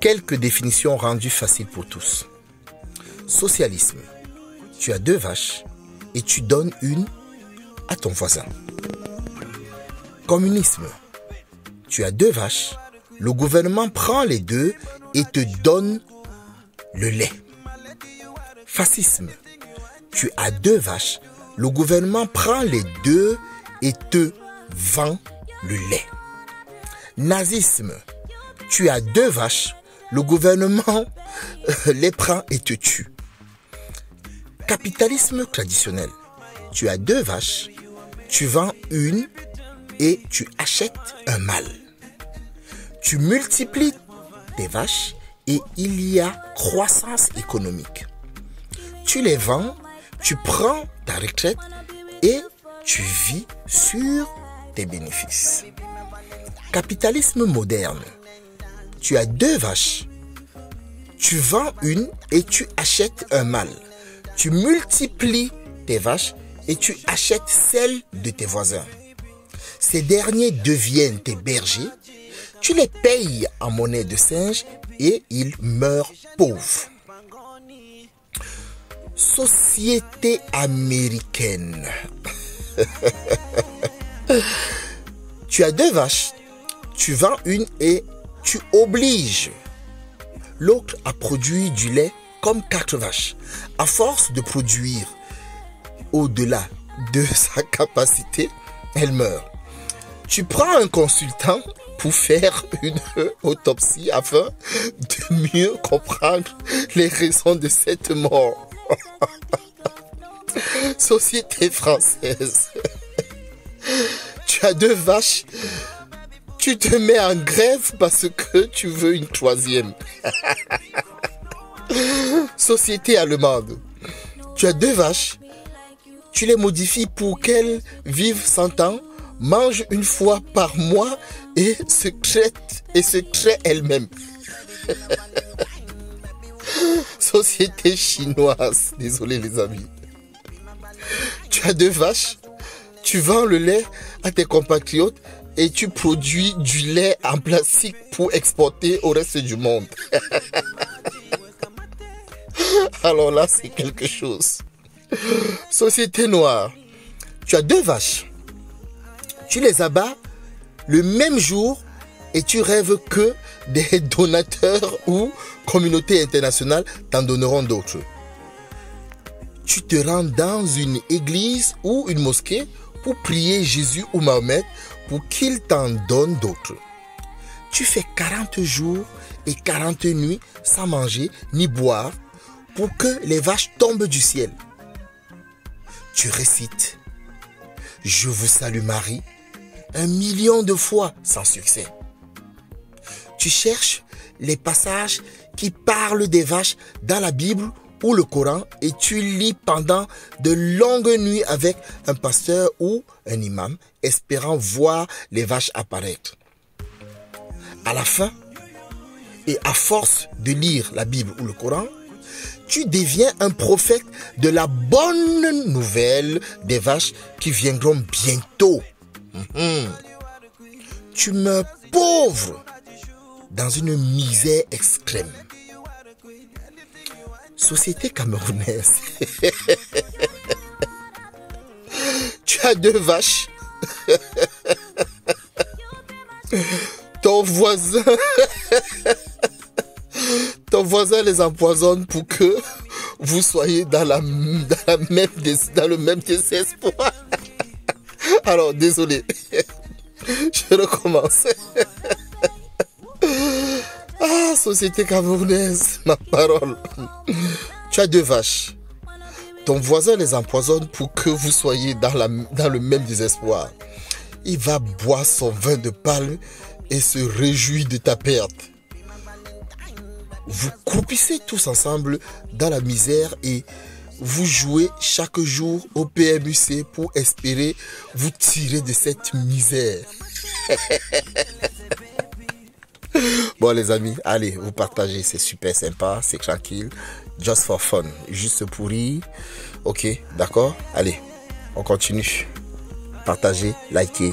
Quelques définitions rendues faciles pour tous. Socialisme. Tu as 2 vaches et tu donnes une à ton voisin. Communisme. Tu as 2 vaches, le gouvernement prend les 2 et te donne le lait. Fascisme. Tu as 2 vaches, le gouvernement prend les 2 et te vend le lait. Nazisme. Tu as 2 vaches, le gouvernement les prend et te tue. Capitalisme traditionnel. Tu as 2 vaches, tu vends une et tu achètes un mâle. Tu multiplies tes vaches et il y a croissance économique. Tu les vends, tu prends ta retraite et tu vis sur tes bénéfices. Capitalisme moderne. Tu as 2 vaches, tu vends une et tu achètes un mâle. Tu multiplies tes vaches et tu achètes celles de tes voisins. Ces derniers deviennent tes bergers, tu les payes en monnaie de singe et ils meurent pauvres. Société américaine. Tu as 2 vaches, tu vends une et tu obliges l'autre à produire du lait comme 4 vaches. À force de produire au-delà de sa capacité, elle meurt. Tu prends un consultant pour faire une autopsie afin de mieux comprendre les raisons de cette mort. Société française. Tu as 2 vaches, tu te mets en grève parce que tu veux une 3e. Société allemande. Tu as 2 vaches, tu les modifies pour qu'elles vivent 100 ans, mangent une fois par mois et se créent elles-mêmes. Société chinoise. Désolé les amis. Tu as 2 vaches, tu vends le lait à tes compatriotes et tu produis du lait en plastique pour exporter au reste du monde. Alors là, c'est quelque chose. Société noire. Tu as 2 vaches. Tu les abats le même jour et tu rêves que des donateurs ou communautés internationales t'en donneront d'autres. Tu te rends dans une église ou une mosquée pour prier Jésus ou Mahomet pour qu'il t'en donne d'autres. Tu fais 40 jours et 40 nuits sans manger ni boire pour que les vaches tombent du ciel. Tu récites « Je vous salue Marie » 1 million de fois sans succès. Tu cherches les passages qui parlent des vaches dans la Bible ou le Coran et tu lis pendant de longues nuits avec un pasteur ou un imam espérant voir les vaches apparaître. À la fin, et à force de lire la Bible ou le Coran, tu deviens un prophète de la bonne nouvelle des vaches qui viendront bientôt. Tu meurs pauvre dans une misère extrême. Société camerounaise. Tu as 2 vaches. Ton voisin les empoisonne pour que vous soyez dans le même désespoir. Alors, désolé. Je recommence. Ah, société camerounaise, ma parole. Tu as 2 vaches. Ton voisin les empoisonne pour que vous soyez dans le même désespoir. Il va boire son vin de palme et se réjouit de ta perte. Vous croupissez tous ensemble dans la misère et vous jouez chaque jour au PMUC pour espérer vous tirer de cette misère. Bon les amis, allez, vous partagez, c'est super sympa, c'est tranquille. Just for fun, juste pour rire. Ok, d'accord? Allez, on continue. Partagez, likez.